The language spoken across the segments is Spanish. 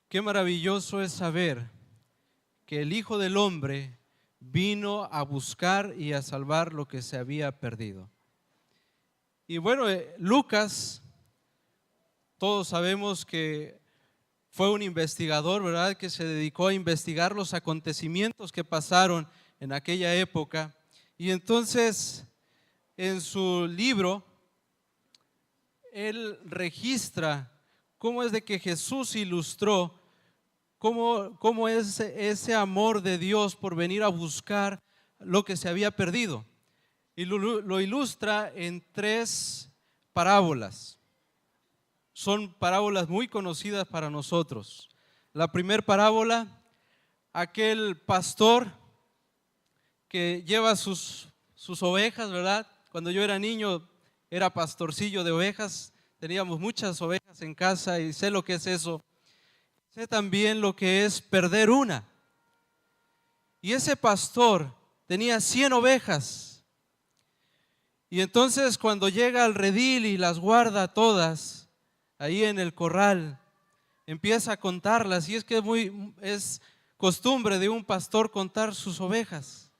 Qué maravilloso es saber que el Hijo del Hombre vino a buscar y a salvar lo que se había perdido. Y bueno, Lucas, todos sabemos que fue un investigador, ¿verdad?, que se dedicó a investigar los acontecimientos que pasaron en aquella época. Y entonces, en su libro, él registra cómo es de que Jesús ilustró cómo es ese amor de Dios por venir a buscar lo que se había perdido. Y lo ilustra en 3 parábolas. Son parábolas muy conocidas para nosotros. La primera parábola, aquel pastor que lleva sus ovejas, ¿verdad? Cuando yo era niño era pastorcillo de ovejas, teníamos muchas ovejas en casa y sé lo que es eso. Sé también lo que es perder una. Y ese pastor tenía 100 ovejas. Y entonces cuando llega al redil y las guarda todas ahí en el corral, empieza a contarlas. Y es que es costumbre de un pastor contar sus ovejas.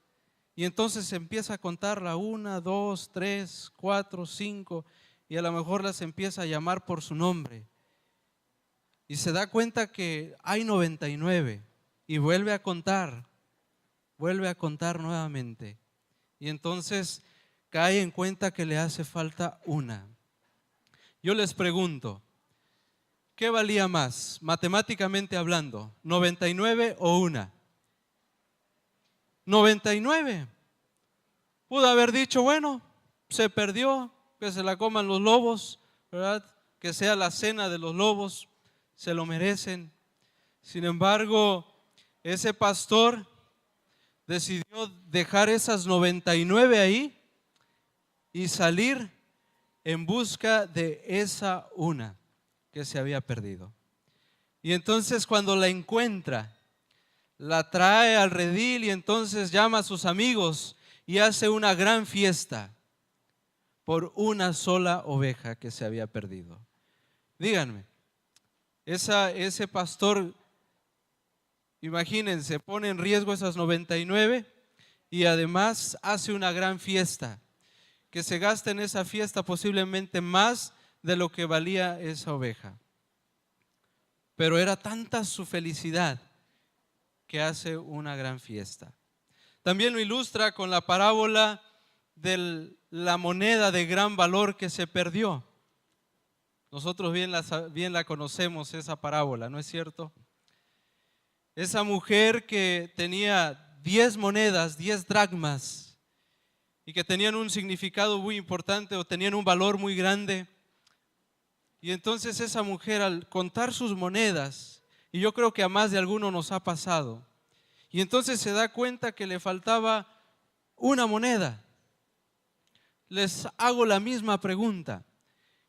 Y entonces empieza a contarla 1, 2, 3, 4, 5 y a lo mejor las empieza a llamar por su nombre. Y se da cuenta que hay 99 y vuelve a contar nuevamente. Y entonces cae en cuenta que le hace falta una. Yo les pregunto, ¿qué valía más, matemáticamente hablando, 99 o una? 99. Pudo haber dicho, bueno, se perdió, que se la coman los lobos, ¿verdad? Que sea la cena de los lobos, se lo merecen. Sin embargo, ese pastor decidió dejar esas 99 ahí y salir en busca de esa una que se había perdido. Y entonces cuando la encuentra, la trae al redil y entonces llama a sus amigos y hace una gran fiesta por una sola oveja que se había perdido. Díganme, ese pastor, imagínense, pone en riesgo esas 99 y además hace una gran fiesta, que se gasta en esa fiesta posiblemente más de lo que valía esa oveja. Pero era tanta su felicidad que hace una gran fiesta. También lo ilustra con la parábola de la moneda de gran valor que se perdió. Nosotros bien la conocemos esa parábola, ¿no es cierto? Esa mujer que tenía 10 monedas, 10 dracmas, y que tenían un significado muy importante o tenían un valor muy grande. Y entonces esa mujer, al contar sus monedas, y yo creo que a más de alguno nos ha pasado, y entonces se da cuenta que le faltaba una moneda. Les hago la misma pregunta.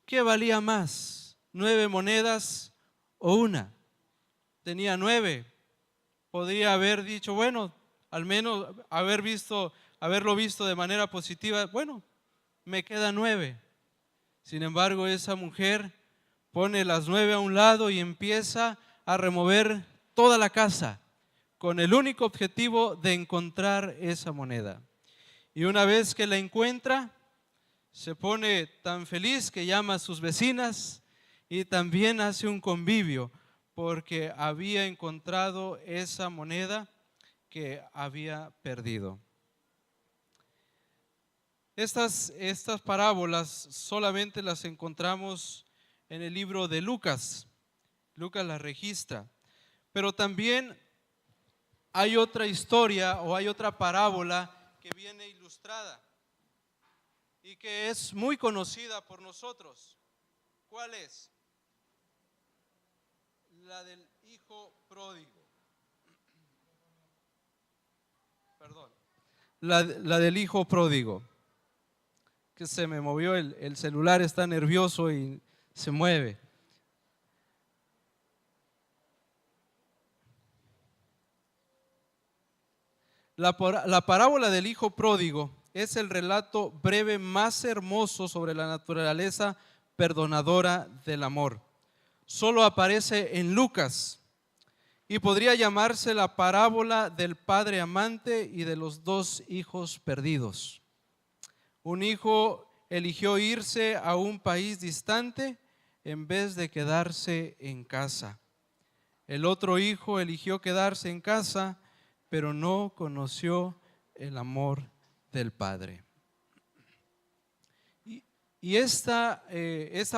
¿Qué valía más? ¿9 monedas o una? Tenía 9. Podría haber dicho, bueno, al menos haberlo visto de manera positiva. Bueno, me queda 9. Sin embargo, esa mujer pone las 9 a un lado y empieza a remover toda la casa con el único objetivo de encontrar esa moneda. Y una vez que la encuentra, se pone tan feliz que llama a sus vecinas y también hace un convivio porque había encontrado esa moneda que había perdido. Estas parábolas solamente las encontramos en el libro de Lucas. Lucas las registra. Pero también hay otra historia o hay otra parábola que viene ilustrada y que es muy conocida por nosotros. ¿Cuál es? La del hijo pródigo. Perdón. La del hijo pródigo. Que se me movió el celular, está nervioso y se mueve. La parábola del hijo pródigo es el relato breve más hermoso sobre la naturaleza perdonadora del amor. Solo aparece en Lucas. y podría llamarse la parábola del padre amante y de los dos hijos perdidos. Un hijo eligió irse a un país distante en vez de quedarse en casa. El otro hijo eligió quedarse en casa, pero no conoció el amor del padre. Y esta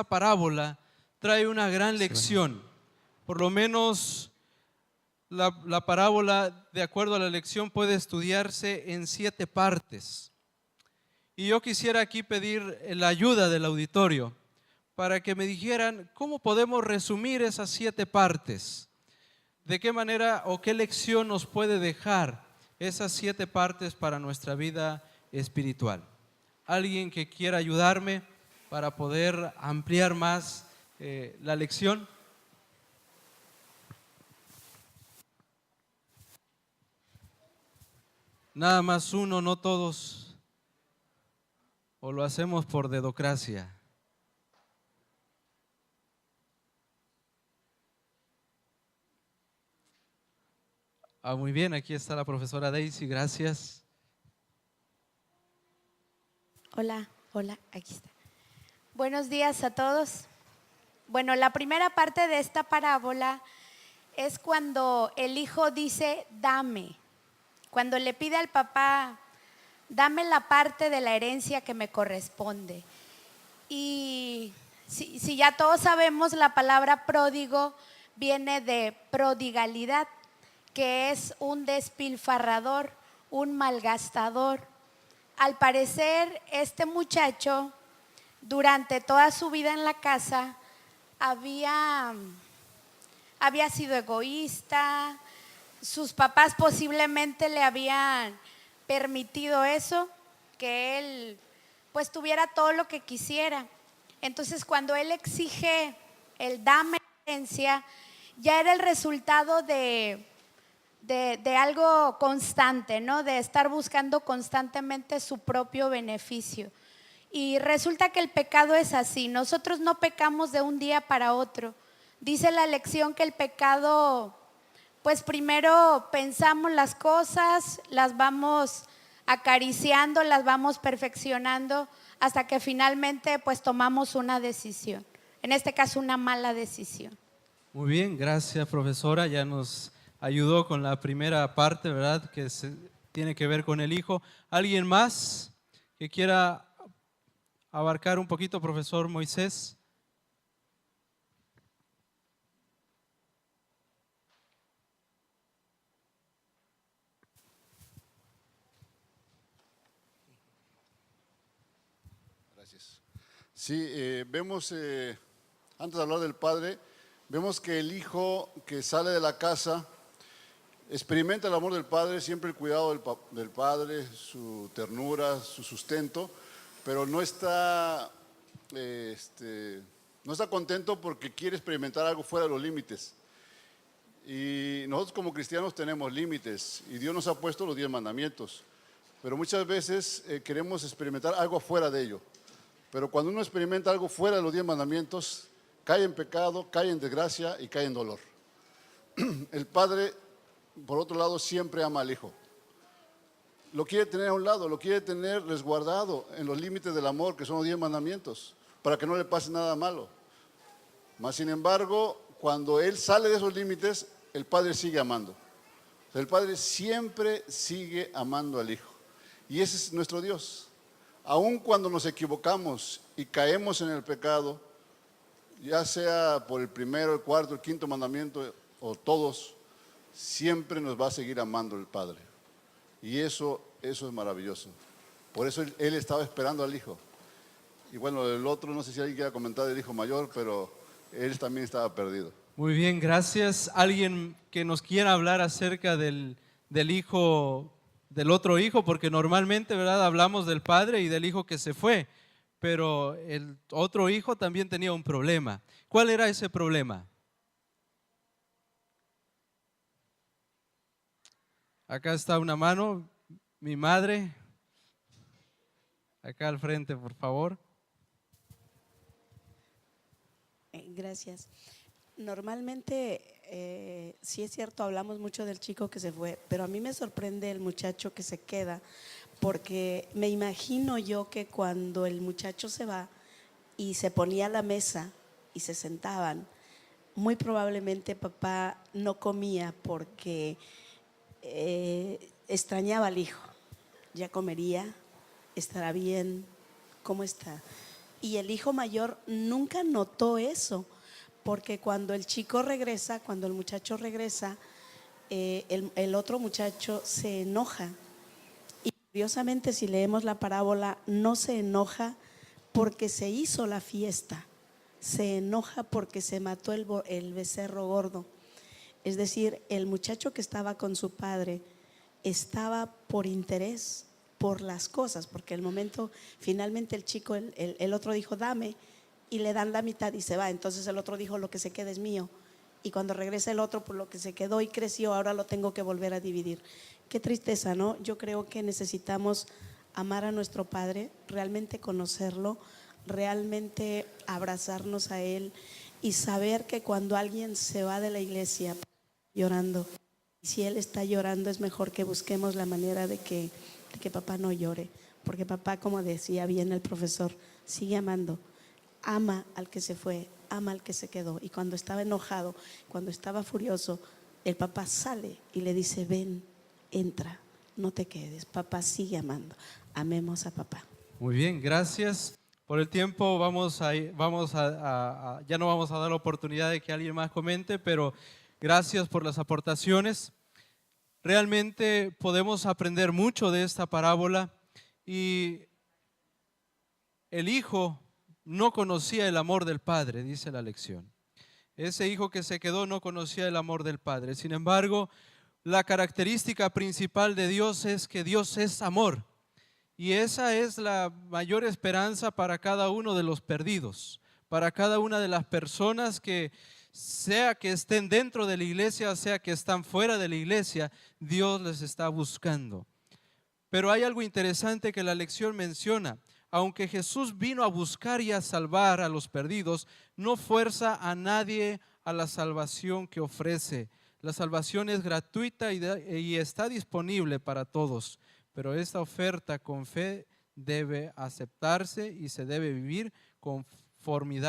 parábola trae una gran lección. Por lo menos la parábola, de acuerdo a la lección, puede estudiarse en 7 partes. Y yo quisiera aquí pedir la ayuda del auditorio para que me dijeran cómo podemos resumir esas 7 partes. ¿De qué manera o qué lección nos puede dejar esas 7 partes para nuestra vida espiritual? ¿Alguien que quiera ayudarme para poder ampliar más la lección? Nada más uno, no todos. ¿O lo hacemos por dedocracia? Muy bien, aquí está la profesora Daisy, gracias. Hola, aquí está. Buenos días a todos. Bueno, la primera parte de esta parábola es cuando el hijo dice, dame. Cuando le pide al papá, dame la parte de la herencia que me corresponde. Y si ya todos sabemos, la palabra pródigo viene de prodigalidad, que es un despilfarrador, un malgastador. Al parecer, este muchacho, durante toda su vida en la casa, había sido egoísta. Sus papás posiblemente le habían permitido eso, que él pues tuviera todo lo que quisiera. Entonces, cuando él exige el dame herencia, ya era el resultado de algo constante, ¿no? De estar buscando constantemente su propio beneficio. Y resulta que el pecado es así. Nosotros no pecamos de un día para otro. Dice la lección que el pecado, pues primero pensamos las cosas, las vamos acariciando, las vamos perfeccionando hasta que finalmente pues tomamos una decisión. En este caso, una mala decisión. Muy bien, gracias profesora, ya nos ayudó con la primera parte, ¿verdad? Que tiene que ver con el hijo. ¿Alguien más que quiera abarcar un poquito, profesor Moisés? Gracias. Sí, vemos, antes de hablar del padre, vemos que el hijo que sale de la casa experimenta el amor del padre, siempre el cuidado del padre, su ternura, su sustento, pero no está contento porque quiere experimentar algo fuera de los límites. Y nosotros como cristianos tenemos límites y Dios nos ha puesto los 10 mandamientos, pero muchas veces queremos experimentar algo fuera de ello. Pero cuando uno experimenta algo fuera de los 10 mandamientos, cae en pecado, cae en desgracia y cae en dolor. El padre, por otro lado, siempre ama al hijo. Lo quiere tener a un lado, lo quiere tener resguardado en los límites del amor, que son los 10 mandamientos, para que no le pase nada malo. Mas, sin embargo, cuando él sale de esos límites, el padre sigue amando. O sea, el padre siempre sigue amando al hijo. Y ese es nuestro Dios. Aun cuando nos equivocamos y caemos en el pecado, ya sea por el primero, el cuarto, el quinto mandamiento o todos, siempre nos va a seguir amando el Padre. Y eso es maravilloso. Por eso él estaba esperando al hijo. Y bueno, el otro, no sé si alguien quiera comentar del hijo mayor, pero él también estaba perdido. Muy bien, gracias. ¿Alguien que nos quiera hablar acerca del hijo, del otro hijo? Porque normalmente, ¿verdad?, hablamos del padre y del hijo que se fue, pero el otro hijo también tenía un problema. ¿Cuál era ese problema? Acá está una mano, mi madre. Acá al frente, por favor. Gracias. Normalmente, sí es cierto, hablamos mucho del chico que se fue, pero a mí me sorprende el muchacho que se queda, porque me imagino yo que cuando el muchacho se va y se ponía a la mesa y se sentaban, muy probablemente papá no comía porque extrañaba al hijo. Ya comería, estará bien, ¿cómo está? Y el hijo mayor nunca notó eso, porque cuando el chico regresa, cuando el muchacho regresa, el otro muchacho se enoja. Y curiosamente, si leemos la parábola, no se enoja porque se hizo la fiesta, se enoja porque se mató el becerro gordo. Es decir, el muchacho que estaba con su padre estaba por interés, por las cosas, porque el momento, finalmente el chico, el otro dijo dame, y le dan la mitad y se va. Entonces el otro dijo lo que se queda es mío, y cuando regresa el otro, por lo que se quedó y creció, ahora lo tengo que volver a dividir. Qué tristeza, ¿no? Yo creo que necesitamos amar a nuestro Padre, realmente conocerlo, realmente abrazarnos a Él y saber que cuando alguien se va de la iglesia llorando, si Él está llorando, es mejor que busquemos la manera de que papá no llore, porque papá, como decía bien el profesor, sigue amando, ama al que se fue, ama al que se quedó. Y cuando estaba enojado, cuando estaba furioso, el papá sale y le dice ven, entra, no te quedes, papá sigue amando, amemos a papá. Muy bien, gracias por el tiempo. Ya no vamos a dar la oportunidad de que alguien más comente, pero gracias por las aportaciones. Realmente podemos aprender mucho de esta parábola, y el hijo no conocía el amor del padre, dice la lección. Ese hijo que se quedó no conocía el amor del padre. Sin embargo, la característica principal de Dios es que Dios es amor. Y esa es la mayor esperanza para cada uno de los perdidos, para cada una de las personas que, sea que estén dentro de la iglesia, sea que están fuera de la iglesia, Dios les está buscando. Pero hay algo interesante que la lección menciona. Aunque Jesús vino a buscar y a salvar a los perdidos, no fuerza a nadie a la salvación que ofrece. La salvación es gratuita y está disponible para todos. Pero esta oferta con fe debe aceptarse y se debe vivir conforme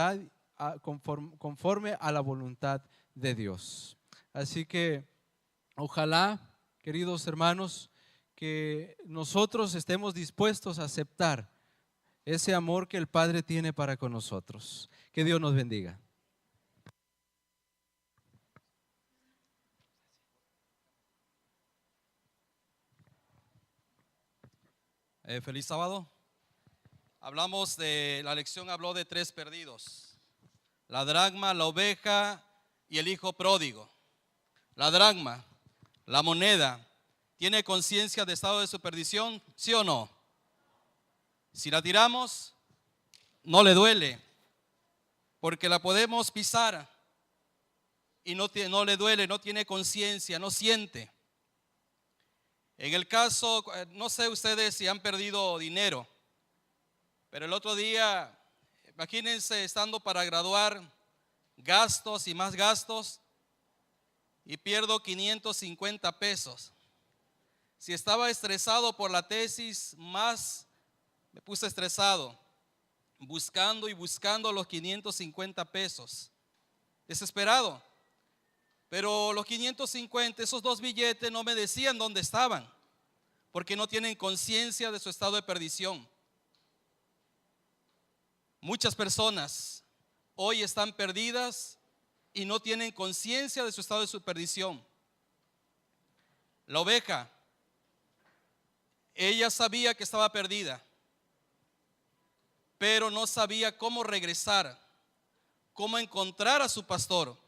a la voluntad de Dios. Así que ojalá, queridos hermanos, que nosotros estemos dispuestos a aceptar ese amor que el Padre tiene para con nosotros. Que Dios nos bendiga. Feliz sábado. La lección habló de 3 perdidos: la dracma, la oveja y el hijo pródigo. La dracma, la moneda, ¿tiene conciencia de estado de su perdición? ¿Sí o no? Si la tiramos, no le duele, porque la podemos pisar y no le duele, no tiene conciencia, no siente. En el caso, no sé ustedes si han perdido dinero, pero el otro día, imagínense estando para graduar, gastos y más gastos, y pierdo 550 pesos. Si estaba estresado por la tesis, más me puse estresado, buscando y buscando los 550 pesos, desesperado. Pero los 550, esos 2 billetes no me decían dónde estaban, porque no tienen conciencia de su estado de perdición. Muchas personas hoy están perdidas y no tienen conciencia de su estado de su perdición. La oveja, ella sabía que estaba perdida, pero no sabía cómo regresar, cómo encontrar a su pastor.